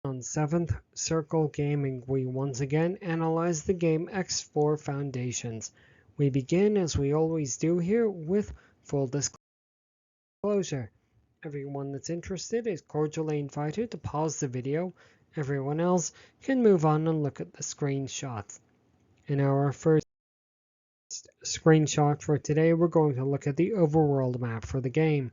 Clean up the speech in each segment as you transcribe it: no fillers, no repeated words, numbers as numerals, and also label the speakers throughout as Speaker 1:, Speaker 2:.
Speaker 1: On 7th Circle Gaming, we once again analyze the game X4 Foundations. We begin, as we always do here, with full disclosure. Everyone that's interested is cordially invited to pause the video. Everyone else can move on and look at the screenshots. In our first screenshot for today, we're going to look at the overworld map for the game.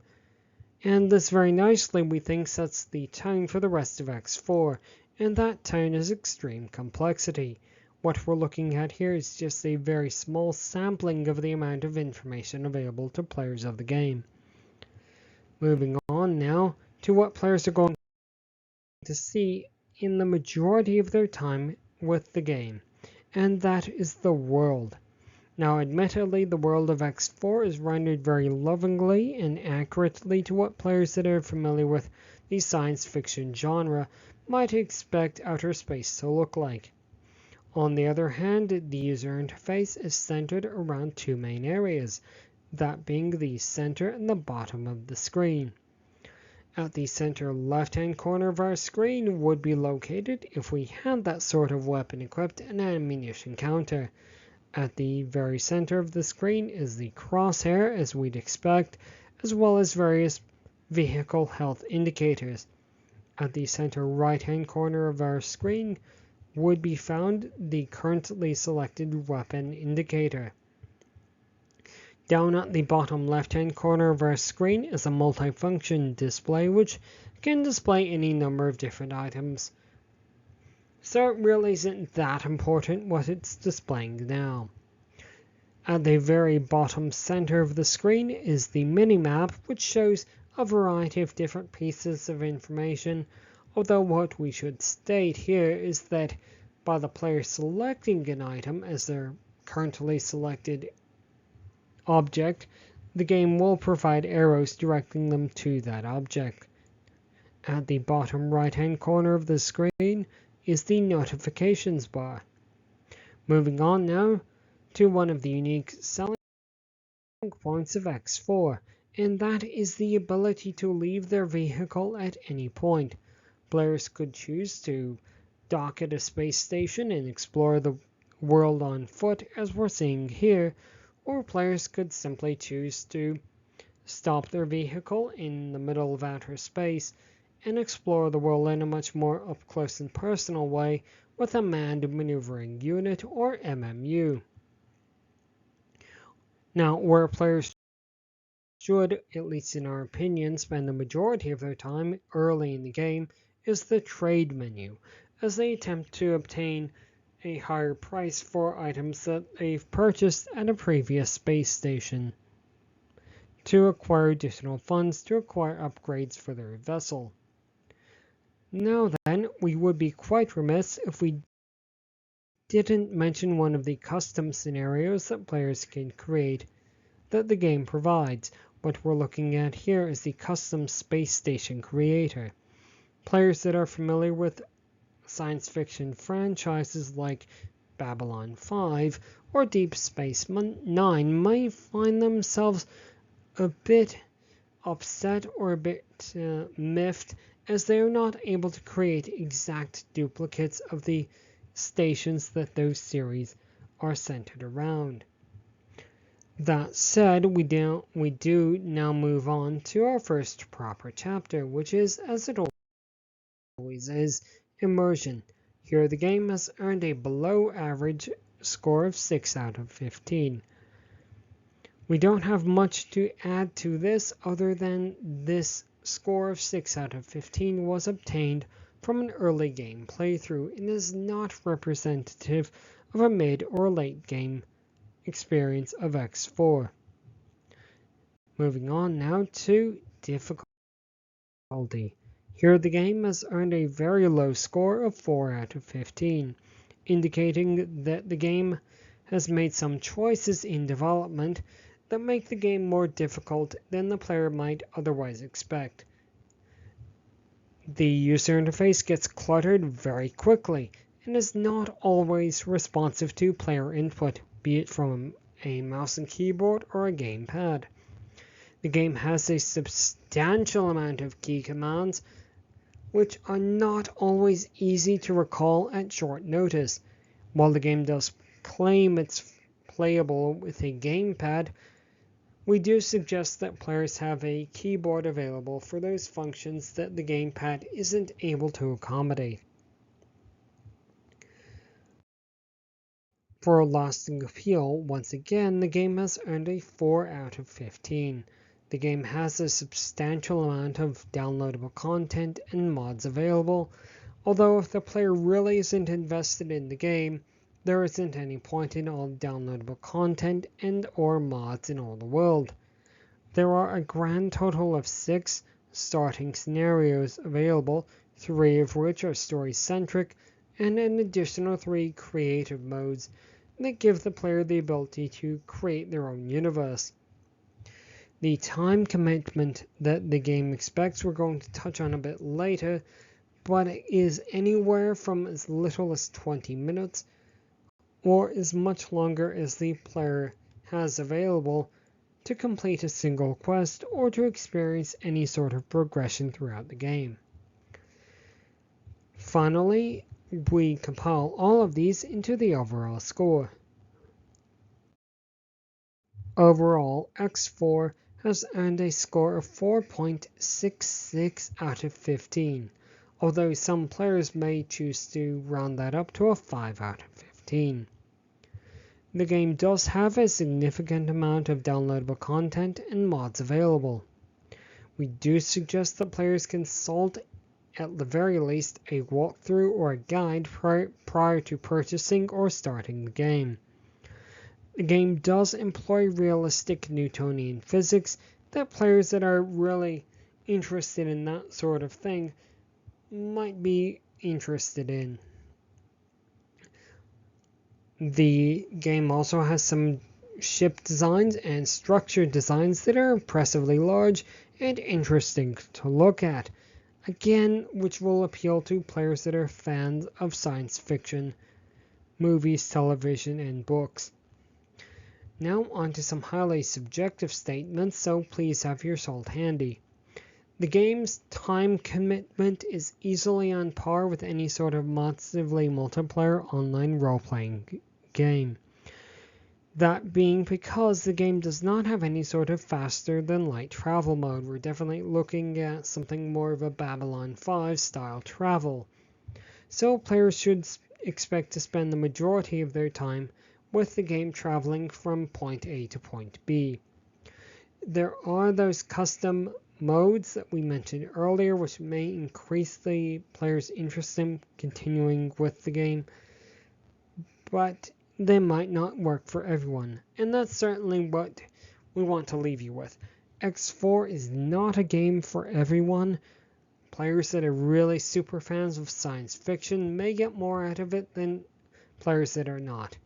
Speaker 1: And this very nicely, we think, sets the tone for the rest of X4, and that tone is extreme complexity. What we're looking at here is just a very small sampling of the amount of information available to players of the game. Moving on now to what players are going to see in the majority of their time with the game, and that is the world. Now, admittedly, the world of X4 is rendered very lovingly and accurately to what players that are familiar with the science fiction genre might expect outer space to look like. On the other hand, the user interface is centered around two main areas, that being the center and the bottom of the screen. At the center left-hand corner of our screen would be located, if we had that sort of weapon equipped, an ammunition counter. At the very center of the screen is the crosshair, as we'd expect, as well as various vehicle health indicators. At the center right-hand corner of our screen would be found the currently selected weapon indicator. Down at the bottom left-hand corner of our screen is a multifunction display which can display any number of different items. So it really isn't that important what it's displaying now. At the very bottom center of the screen is the minimap, which shows a variety of different pieces of information, although what we should state here is that by the player selecting an item as their currently selected object, the game will provide arrows directing them to that object. At the bottom right-hand corner of the screen is the notifications bar. Moving on now to one of the unique selling points of X4, and that is the ability to leave their vehicle at any point. Players could choose to dock at a space station and explore the world on foot, as we're seeing here, or players could simply choose to stop their vehicle in the middle of outer space and explore the world in a much more up-close and personal way with a manned maneuvering unit, or MMU. Now, where players should, at least in our opinion, spend the majority of their time early in the game is the trade menu, as they attempt to obtain a higher price for items that they've purchased at a previous space station, to acquire additional funds to acquire upgrades for their vessel. Now then, we would be quite remiss if we didn't mention one of the custom scenarios that players can create that the game provides. What we're looking at here is the custom space station creator. Players that are familiar with science fiction franchises like Babylon 5 or Deep Space Nine may find themselves a bit upset or a bit miffed, as they are not able to create exact duplicates of the stations that those series are centered around. That said, we do now move on to our first proper chapter, which is, as it always is, immersion. Here the game has earned a below average score of 6 out of 15. We don't have much to add to this other than this score of 6 out of 15 was obtained from an early game playthrough and is not representative of a mid or late game experience of X4. Moving on now to difficulty. Here the game has earned a very low score of 4 out of 15, indicating that the game has made some choices in development that make the game more difficult than the player might otherwise expect. The user interface gets cluttered very quickly and is not always responsive to player input, be it from a mouse and keyboard or a gamepad. The game has a substantial amount of key commands, which are not always easy to recall at short notice. While the game does claim it's playable with a gamepad, we do suggest that players have a keyboard available for those functions that the gamepad isn't able to accommodate. For a lasting appeal, once again, the game has earned a 4 out of 15. The game has a substantial amount of downloadable content and mods available, although if the player really isn't invested in the game, there isn't any point in all downloadable content and or mods in all the world. There are a grand total of 6 starting scenarios available, 3 of which are story-centric, and an additional 3 creative modes that give the player the ability to create their own universe. The time commitment that the game expects we're going to touch on a bit later, but it is anywhere from as little as 20 minutes or as much longer as the player has available to complete a single quest or to experience any sort of progression throughout the game. Finally, we compile all of these into the overall score. Overall, X4 has earned a score of 4.66 out of 15, although some players may choose to round that up to a 5 out of 15. The game does have a significant amount of downloadable content and mods available. We do suggest that players consult at the very least a walkthrough or a guide prior to purchasing or starting the game. The game does employ realistic Newtonian physics that players that are really interested in that sort of thing might be interested in. The game also has some ship designs and structure designs that are impressively large and interesting to look at, again, which will appeal to players that are fans of science fiction, movies, television, and books. Now on to some highly subjective statements, so please have your salt handy. The game's time commitment is easily on par with any sort of massively multiplayer online role-playing game. That being because the game does not have any sort of faster than light travel mode. We're definitely looking at something more of a Babylon 5 style travel. So players should expect to spend the majority of their time with the game traveling from point A to point B. There are those custom modes that we mentioned earlier, which may increase the player's interest in continuing with the game, but they might not work for everyone, and that's certainly what we want to leave you with. X4 is not a game for everyone. Players that are really super fans of science fiction may get more out of it than players that are not.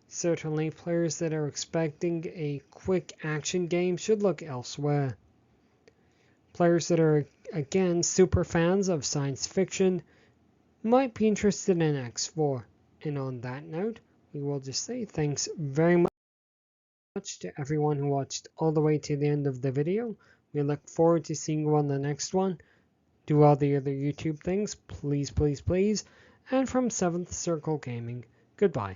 Speaker 1: Certainly, players that are expecting a quick action game should look elsewhere. Players that are, again, super fans of science fiction might be interested in X4. And on that note, we will just say thanks very much to everyone who watched all the way to the end of the video. We look forward to seeing you on the next one. Do all the other YouTube things, please, please, please. And from 7th Circle Gaming, goodbye.